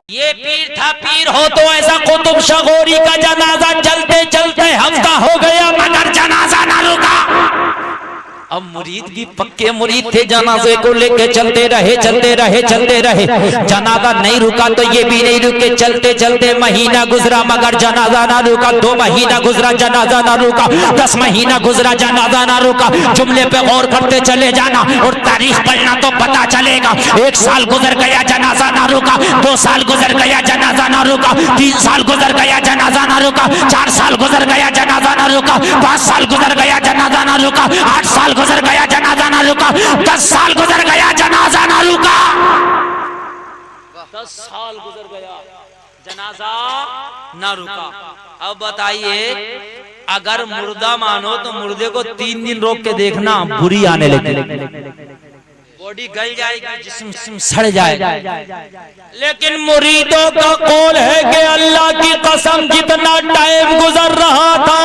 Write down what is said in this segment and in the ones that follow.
ये पीर था पीर हो तो ऐसा कुतुब शगोरी का जनाजा चलते चलते हफ्ता हो गया मगर जनाजा ना रुका। अब मुरीद भी पक्के मुरीद थे, जनाजे को लेके चलते रहे जनाजा नहीं रुका तो ये भी नहीं रुके, चलते चलते महीना गुजरा मगर जनाजा ना रुका, 2 महीना गुजरा जनाजा ना रुका, 10 महीना गुजरा जनाजा ना रुका। जुमले पे गौर करते चले जाना और तारीख पढ़ना तो पता चलेगा। 1 साल गुजर गया जनाजा ना रुका, 2 साल गुजर गया जनाजा ना रुका, 3 साल गुजर गया जनाजा ना रुका, 4 साल गुजर गया जनाजा ना रुका, 5 साल गुजर गया जनाजा ना रुका, 8 साल गुजर गया जनाजा ना रुका, 10 साल गुजर गया जनाजा ना रुका। 10 साल गुजर गया जनाजा ना रुका। अब बताइए अगर मुर्दा मानो तो मुर्दे को 3 दिन रोक के देखना, बुरी आने लगी, बॉडी गल जाएगी, जिस्म सड़ जाएगा। लेकिन मुरीदों का कौल है कि अल्लाह की कसम जितना टाइम गुजर रहा था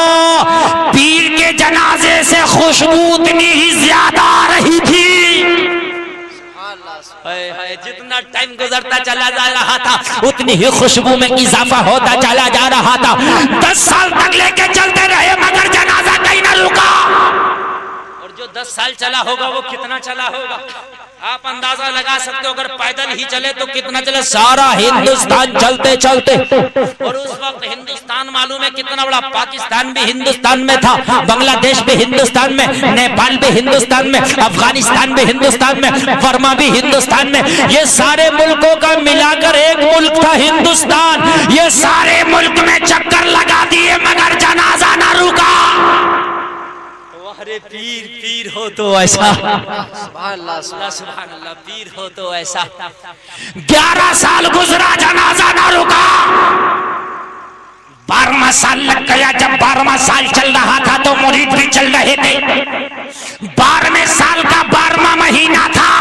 पीर के जनाजे से खुशबू उतनी ही ज्यादा आ रही थी। जितना टाइम गुजरता चला जा रहा था उतनी ही खुशबू में इजाफा होता चला जा रहा था। 10 साल तक लेके चलते रहे मगर जनाजा कहीं ना रुका। और जो 10 साल चला होगा वो कितना चला होगा आप अंदाजा लगा सकते हो। अगर पैदल ही चले तो कितना चले, सारा हिंदुस्तान चलते चलते। और उस वक्त हिंदुस्तान मालूम है कितना बड़ा, पाकिस्तान भी हिंदुस्तान में था, बांग्लादेश भी हिंदुस्तान में, नेपाल भी हिंदुस्तान में, अफगानिस्तान भी हिंदुस्तान में, बर्मा भी हिंदुस्तान में। ये सारे मुल्कों का मिलाकर एक मुल्क था हिंदुस्तान। ये सारे मुल्क में चक्कर लगा दिए मगर जनाजा ना रुका। अरे पीर पीर हो तो ऐसा, सुभान अल्लाह, पीर हो तो ऐसा। 11 साल गुजरा जनाजा ना रुका। 12वां साल लग गया। जब 12वां साल चल रहा था तो मुरीद भी चल रहे थे। 12वें साल का 12वां महीना था,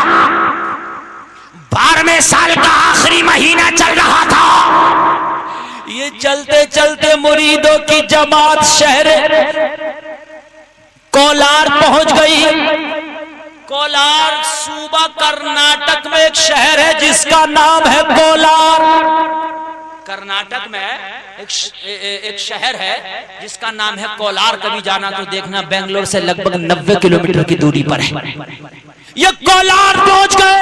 12वें साल का आखिरी महीना चल रहा था। ये चलते चलते मुरीदों की जमात शहर कोलार पहुंच गई। कोलार सूबा कर्नाटक में एक शहर है जिसका नाम है कोलार। कर्नाटक में एक शहर है जिसका नाम है कोलार। कभी जाना तो देखना, बेंगलोर से लगभग 90 किलोमीटर की दूरी पर है। ये कोलार पहुंच गए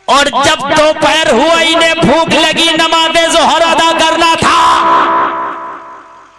और जब दोपहर हुआ इन्हें भूख लगी, नमाज़े ज़ोहर अदा करना था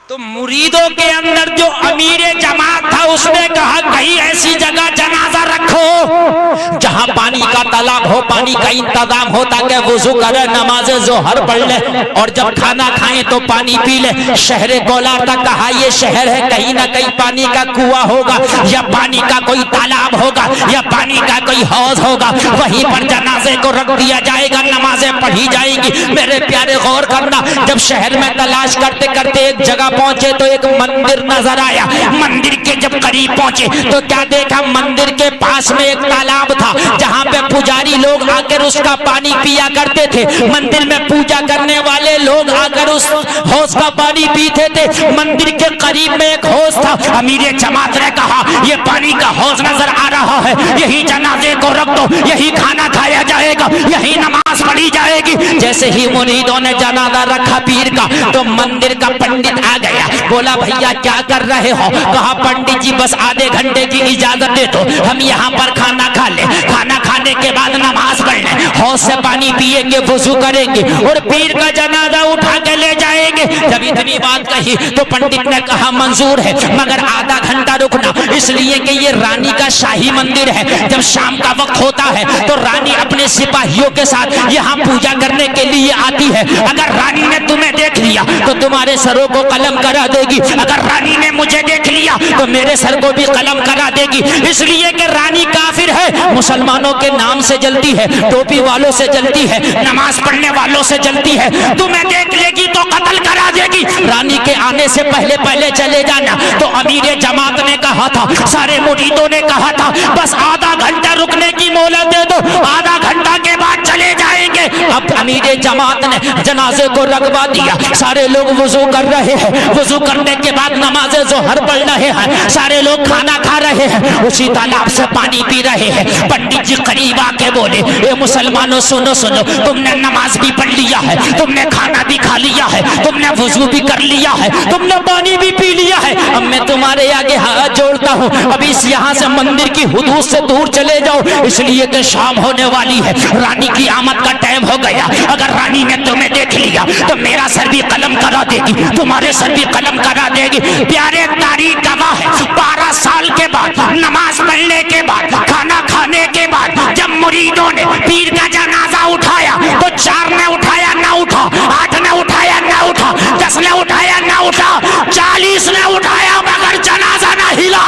तो मुरीदों के अंदर जो अमीर जमात था उसने कहा कहीं ऐसी जगह जनाजा रखो जहां पानी का तालाब हो, पानी का इंतजाम हो ताकि वुजू करे, नमाज जोहर पढ़ ले और जब खाना खाएं तो पानी पी ले। शहर कोलार तक कहा ये शहर है, कहीं ना कहीं पानी का कुआं होगा या पानी का कोई तालाब होगा या पानी का कोई हौज होगा, वहीं पर जनाजे को रख दिया जाएगा, नमाजें पढ़ी जाएंगी। मेरे प्यारे गौर करना, जब शहर में तलाश करते करते एक जगह पहुंचे तो एक मंदिर नजर आया। मंदिर के जब करीब पहुंचे तो क्या देखा, मंदिर के पास में एक तालाब था जहां पे पुजारी लोग आकर उसका पानी पिया करते थे। मंदिर में पूजा करने वाले लोग आकर उस हौज का पानी पीते थे। मंदिर के करीब में एक हौज था। अमीर जमात ने कहा ये पानी का हौज नजर आ रहा है, यही जनाजे को रख दो, यही खाना खाया जाएगा, यही नमाज पढ़ी जाएगी। जैसे ही मुरीदों ने जनाजा रखा पीर का तो मंदिर का पंडित आ गया। बोला भैया क्या कर रहे हो? कहा पंडित जी बस आधे घंटे की इजाजत दे दो, हम यहाँ पर खाना खा ले, खाना खाने के बाद नमाज पढ़ ले, हौज से पानी पिएंगे, वुजू करेंगे और पीर का जनाजा उठा के ले जाएंगे। जब इतनी बात कही तो पंडित ने कहा मंजूर है मगर आधा घंटा रुकना, इसलिए कि ये रानी का शाही मंदिर है। जब शाम का वक्त होता है तो रानी अपने सिपाहियों के साथ यहाँ पूजा करने के लिए आती है। अगर रानी ने तुम्हें देख लिया तो तुम्हारे सरों को कलम करा देगी, अगर रानी ने मुझे देख लिया तो मेरे सर को भी कलम करा देगी। इसलिए कि रानी काफिर है, मुसलमानों के नाम से जलती है, टोपी वालों से जलती है, नमाज पढ़ने वालों से जलती है, तुम्हें देख लेगी तो कत्ल करा देगी। रानी के आने से पहले पहले चले जाना। तो अमीर जमात ने कहा था, सारे मुरीदों ने कहा था बस आधा घंटा रुकने की मोहलत दे दो, आधा घंटा के बाद चले जाएंगे। के अब अमीर जमात ने जनाजे को रखवा दिया। सारे लोग वुजू कर रहे हैं, वुजू करने के बाद नमाज जोहर पढ़ रहे हैं, सारे लोग खाना खा रहे हैं, उसी तालाब से पानी पी रहे हैं। पंडित जी करीब आके बोले, ए मुसलमानों सुनो सुनो, तुमने नमाज भी पढ़ लिया है, तुमने खाना भी खा लिया है, तुमने वुजू भी कर लिया है, तुमने पानी भी पी लिया है। अब मैं तुम्हारे आगे हाथ जोड़ता हूँ, अभी इस यहाँ से मंदिर की हुदूद से दूर चले जाओ, इसलिए कि शाम होने वाली है, रानी की आमद का टाइम हो गया। अगर रानी ने तुम्हें देख लिया तो मेरा सर भी कलम करा देगी, तुम्हारे सर भी कलम करा देगी। प्यारे तारीख गवाह है, 12 साल के बाद, नमाज पढ़ने के बाद, खाना खाने के बाद, जब मुरीदों ने पीर का जनाजा उठाया तो 4 ने उठाया ना उठा, 8 ने उठाया ना उठा, 10 ने उठाया ना उठा, 40 ने उठाया मगर जनाजा ना हिला।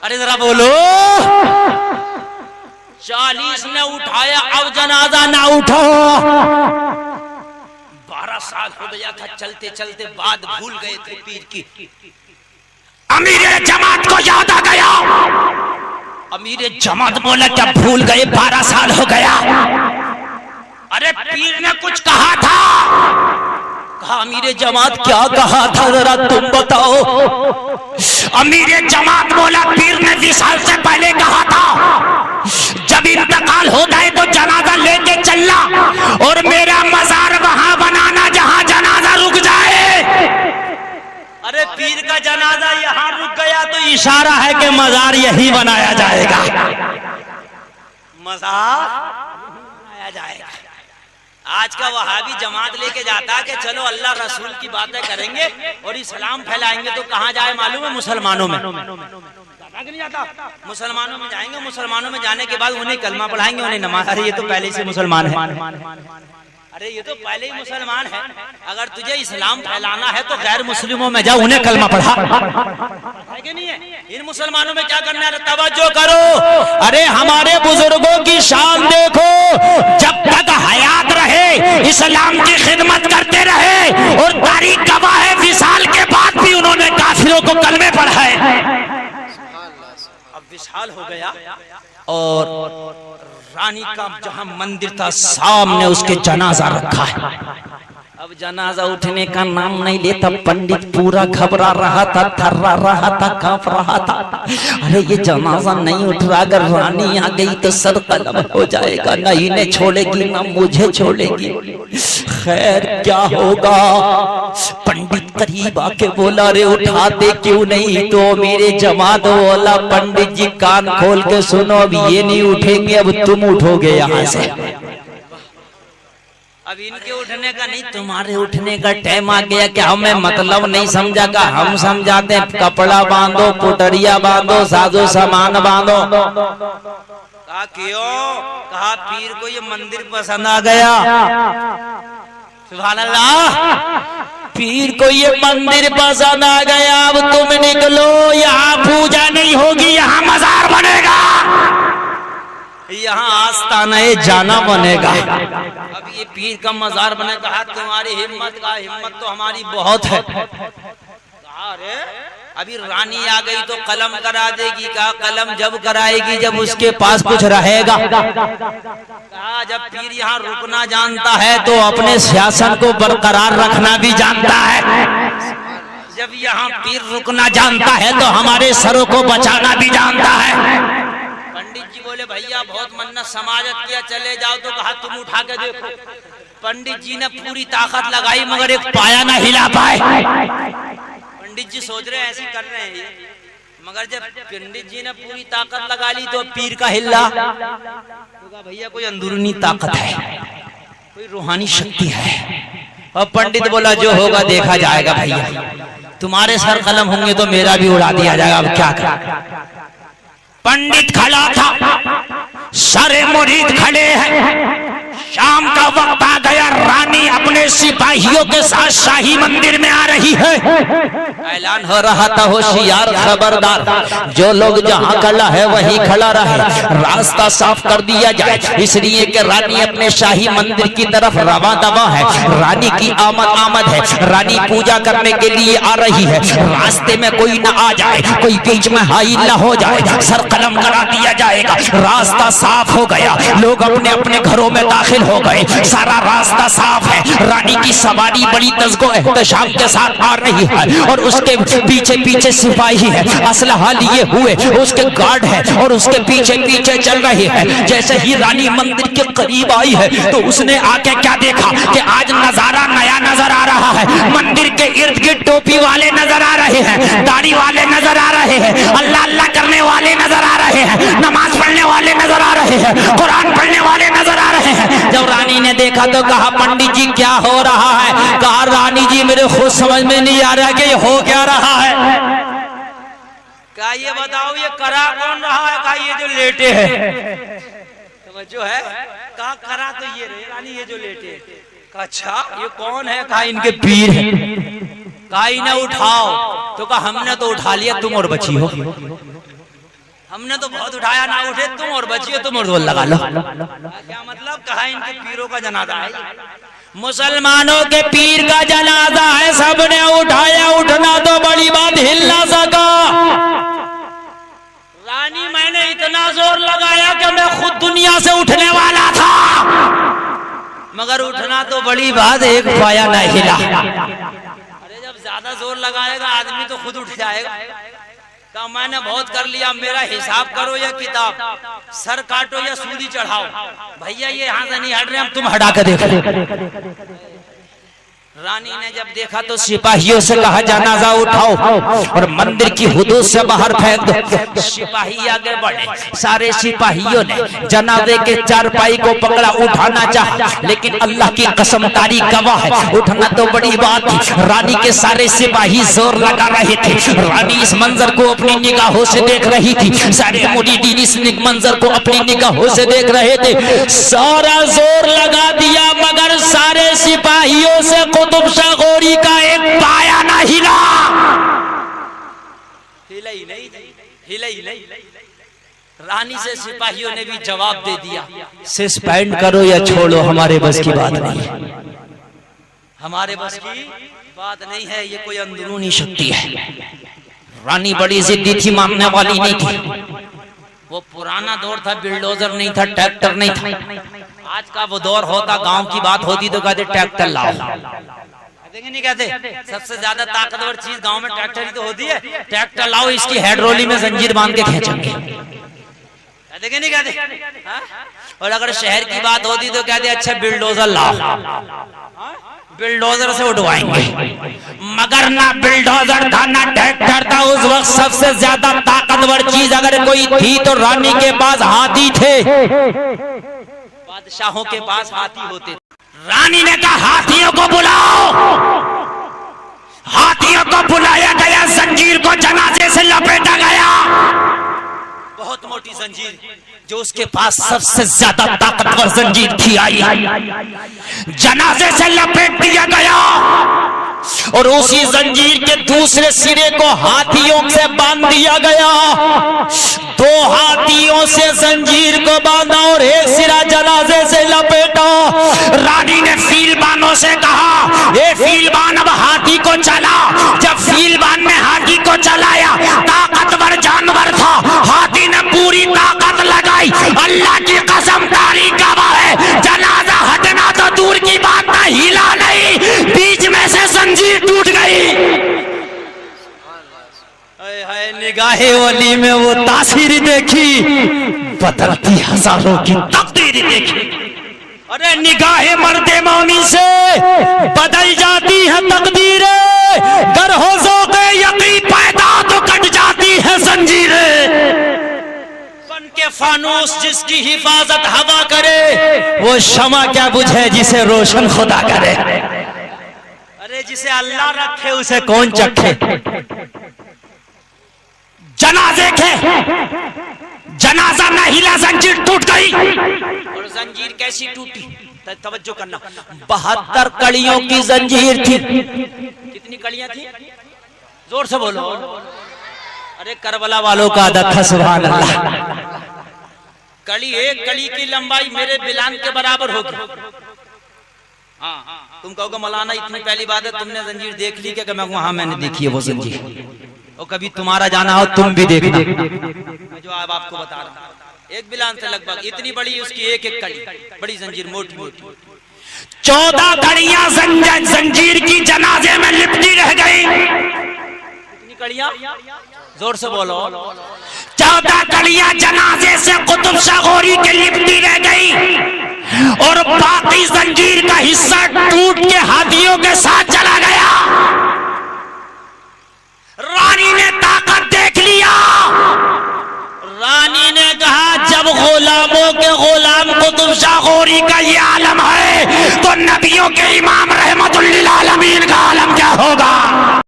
अरे जरा बोलो, 40 ने उठाया, अब जनाजा ना उठा। 12 साल हो गया था, चलते चलते बात भूल गए थे पीर की। अमीर जमात को याद आ गया, अमीर जमात बोला क्या भूल गए, 12 साल हो गया। अरे पीर ने कुछ कहा था, कहा अमीर जमात क्या कहा था जरा तुम बताओ। अमीर जमात बोला पीर ने विशाल से पहले कहा था जब इंतकाल हो जाए तो जनाजा लेके चलना और मेरा मजार वहां बनाना जहां जनाजा रुक जाए। अरे पीर का जनाजा यहाँ रुक गया तो इशारा है कि मजार यही बनाया जाएगा, मजार बनाया जाएगा। आज का वहाबी जमात लेके जाता है कि चलो अल्लाह रसूल की बातें करेंगे और इस्लाम फैलाएंगे, तो कहाँ जाए मालूम है? मुसलमानों में नहीं जाता, मुसलमानों में जाएंगे, मुसलमानों में जाने के बाद उन्हें कलमा पढ़ाएंगे, उन्हें नमाज। अरे ये तो पहले से मुसलमान है, अरे ये तो पहले ही मुसलमान है। अगर तुझे इस्लाम फैलाना है तो गैर मुस्लिमों में जाओ, उन्हें कलमा पढ़ा, है कि नहीं है? इन मुसलमानों में क्या करना है? तवज्जो करो, अरे हमारे बुजुर्गों की शान देखो, जब तक हयात रहे इस्लाम की खिदमत करते रहे और तारीख गवाह है विशाल के बाद भी उन्होंने काफिरों को कलमे पढ़ाए। अब विशाल हो गया और रानी का जहां मंदिर था सामने उसके जनाजा रखा है। अब जनाजा उठने का नाम नहीं लेता, पंडित पूरा घबरा रहा था, थर्रा रहा था, कांप रहा था। अरे ये जनाजा नहीं उठ रहा, अगर रानी आ गई तो सर कलम हो जाएगा, ना इन्हें छोड़ेगी ना मुझे छोड़ेगी, खैर क्या होगा। पंडित करीब आके बोला अरे उठाते क्यों नहीं? तो मेरे जमात वाला पंडित जी कान खोल के सुनो, अब ये नहीं उठेंगे, अब तुम उठोगे यहाँ से। अब इनके उठने का नहीं, तुम्हारे उठने का टाइम आ गया। क्या हमें मतलब नहीं समझा का? हम समझाते हैं कपड़ा बांधो, पुटरिया बांधो, साजो सामान बांधो। कहा क्यों? कहा पीर को ये मंदिर पसंद आ गया। सुभान अल्लाह, पीर को ये मंदिर पसंद आ गया, अब तुम निकलो, यहाँ पूजा नहीं होगी, यहाँ मजार बनेगा, यहाँ आस्ताना जाना बनेगा। अब ये पीर का मजार बने। कहा तुम्हारी हिम्मत का, हिम्मत तो हमारी बहुत है। कहा अरे अभी रानी आ गई तो कलम करा देगी। कहा कलम जब कराएगी जब उसके पास कुछ रहेगा। कहा जब पीर यहाँ रुकना जानता है तो अपने शासन को बरकरार रखना भी जानता है। जब यहाँ पीर रुकना जानता है तो हमारे सरों को बचाना भी जानता है। पंडित जी बोले भैया बहुत मन्नत समाजत किया, चले जाओ। तो कहा तुम उठा के देखो। पंडित जी ने पूरी ताकत लगाई मगर एक पाया ना हिला पाए। पंडित जी सोच रहे हैं ऐसे कर रहे हैं, मगर जब पंडित जी ने पूरी ताकत लगा ली तो पीर का हिला। तो कहा भैया कोई अंदरूनी ताकत है, कोई रूहानी शक्ति है। और पंडित बोला जो होगा देखा जाएगा भैया, तुम्हारे सर कलम होंगे तो मेरा भी उड़ा दिया जाएगा, अब क्या कर। पंडित खड़ा था, सारे मुरीद खड़े हैं। शाम का वक्त आ गया, रानी अपने सिपाहियों के साथ शाही मंदिर में आ रही है। ऐलान हो रहा था, होशियार खबरदार, जो लोग जहाँ खड़ा है वहीं खड़ा रहे, रास्ता साफ कर दिया जाए, इसलिए कि रानी अपने शाही मंदिर की तरफ रवा दवा है। रानी की आमद है, रानी पूजा करने के लिए आ रही है। रास्ते में कोई न आ जाए, कोई बीच में हाइल न हो जाए, सर कलम करा दिया जाएगा। रास्ता साफ हो गया, लोग अपने अपने घरों में दाखिल हो गए, सारा रास्ता साफ है। रानी की सवारी बड़ी तज़्को एहतशाम के साथ आ रही है और उसके पीछे पीछे सिपाही है, असलहा लिए हुए, उसके गार्ड है और उसके पीछे पीछे चल रही है। जैसे ही रानी मंदिर के करीब आई है तो उसने आके क्या देखा कि आज नजारा नया नजर आ रहा है। मंदिर के इर्द गिर्द टोपी वाले नजर आ रहे हैं, दाढ़ी वाले नजर आ रहे हैं, अल्लाह अल्लाह करने वाले नजर आ रहे हैं, नमाज पढ़ने वाले नजर आ रहे हैं, कुरान पढ़ने वाले नजर आ रहे हैं। जब रानी ने देखा तो कहा, पंडित जी क्या हो रहा है? कहा, रानी जी मेरे खुद समझ में नहीं आ रहा कि हो क्या रहा है। क्या ये बताओ, ये करा कौन रहा है? कहा, ये जो लेटे है। जो है कहा, करा तो ये रहे रानी, ये जो लेटे है। कहा, अच्छा ये कौन है? कहा, इनके पीर है। कहा, इन्हें उठाओ। तो कहा, हमने तो उठा लिया, तुम और बची हो। हमने तो बहुत उठाया, ना उठे तुम, और बची हो तुम, और लगा लो। क्या मतलब? कहा, इनके पीरों का जनाजा है, मुसलमानों के पीर का जनाजा है, सबने उठाया। उठना तो बड़ी बात, हिल ना सका। रानी, मैंने इतना जोर लगाया कि मैं खुद दुनिया से उठने वाला था, मगर उठना तो बड़ी बात, एक पाया न हिला। अरे जब ज्यादा जोर लगाएगा आदमी तो खुद उठ जाएगा। कहा, मैंने बहुत कर लिया, मेरा हिसाब करो या किताब, सर काटो या सूदी चढ़ाओ। भैया ये यहाँ से नहीं हट रहे, हम तुम हटा कर देखो। रानी ने जब देखा तो सिपाहियों से कहा, जनाजा उठाओ और मंदिर की हुदूद से बाहर फेंक दो। सिपाही आगे बढ़े, सारे सिपाहियों ने जनाजे के चारपाई को पकड़ा, उठाना चाहा, लेकिन अल्लाह की कसम तारीख गवाह है, उठना तो बड़ी बात थी। रानी के सारे सिपाही जोर लगा रहे थे। रानी इस मंजर को अपनी निगाहों से देख रही थी, सारे मुरीदीन इस मंजर को अपनी निगाहों से देख रहे थे। सारा जोर लगा दिया, मगर सारे सिपाहियों से कुतुब शाह गौरी का एक पाया ना हिला। हिला ही नहीं, हिला ही नहीं। रानी से सिपाहियों ने भी जवाब दे दिया, सस्पेंड करो या छोड़ो, हमारे बस की बात नहीं है, हमारे बस की बात नहीं है, ये कोई अंदरूनी शक्ति है। रानी बड़ी जिद्दी थी, मानने वाली नहीं थी। वो पुराना दौर था, बिल्डोजर नहीं था, ट्रैक्टर नहीं था। आज का वो दौर होता, गांव की बात होती तो कहते ट्रैक्टर लाओ, देखें नहीं कहते, सबसे ज्यादा ताकतवर चीज गांव में ट्रैक्टर ही तो होती है। ट्रैक्टर लाओ, इसकी हेडरोली में जंजीर बांध के खींचेंगे, देखें नहीं कहते। और अगर शहर की बात होती तो कहते अच्छा बिल्डोजर लाओ, बिल्डोजर से उठवाएंगे। मगर ना बिल्डोजर था ना ट्रैक्टर था। उस वक्त सबसे ज्यादा ताकतवर चीज अगर कोई थी तो रानी के पास हाथी थे, बादशाहों के पास हाथी होते। रानी ने कहा, हाथियों को बुलाओ। हाथियों को बुलाया गया, जंजीर को जनाजे से लपेटा गया, बहुत मोटी जंजीर, जो उसके पास सबसे ज्यादा ताकतवर जंजीर थी, आई जनाजे से लपेट दिया गया। और उसी जंजीर के दूसरे सिरे को हाथियों से बांध दिया गया। 2 हाथियों से जंजीर को बांधा और एक सिरा जनाजे से लपेटा। रानी ने फीलबानों से कहा, ये फीलबान अब हाथी को चला। जब फीलबान ने हाथी को चलाया, ताकतवर जानवर था, हाथी ने पूरी ताकत लगाई। अल्लाह की कसम तारीख गवाह है, जनाजा हटना तो दूर की बात ना, हिला नहीं, बीच में से जंजीर टूट गई। निगाहे वली में वो तासीर देखी, बदलती हजारों की तकदीर देखी। अरे निगाहे मर्दे मौमी से बदल जाती है तकदीरें, गर हो ज़ौक़े यक़ीन पैदा तो कट जाती है जंजीरें। बन के फानूस जिसकी हिफाजत हवा करे, वो शमा क्या बुझे जिसे रोशन खुदा करे। अरे जिसे अल्लाह रखे उसे कौन चखे। जनाजे के जनाजा न हिला, जंजीर टूट गई। और जंजीर कैसी टूटी, तवज्जो करना, 72 कड़ियों की जंजीर थी। कितनी कड़ियां थी? जोर से बोलो। अरे करबला वालों का अदब था, सुभान अल्लाह। कड़ी, एक कड़ी की लंबाई मेरे बिलान के बराबर होगी। हाँ, तुम कहोगे मौलाना इतनी पहली बात है, तुमने जंजीर देख ली क्या? मैं वहां मैंने देखी है वो जंजीर, और कभी तुम्हारा जाना हो तुम भी देखना। मैं जो अब आपको बता रहा हूं, एक बिलान से लगभग इतनी बड़ी उसकी एक एक कड़ी, बड़ी जंजीर, मोटी मोटी। 14 कड़ियां जंजीर की जनाजे में लिपटी रह गई। कितनी कड़ियां? जोर से बोलो। 14 कड़ियां जनाजे से कुतुब शाह गौरी के लिपटी रह गई, और बाकी जंजीर का हिस्सा टूट के हाथियों के साथ चला गया। रानी ने ताकत देख लिया। रानी ने कहा जब गुलामों के गुलाम कुतुब शाह गौरी का ये आलम है, तो नबियों के इमाम रहमतुल लिल आलमीन का आलम क्या होगा?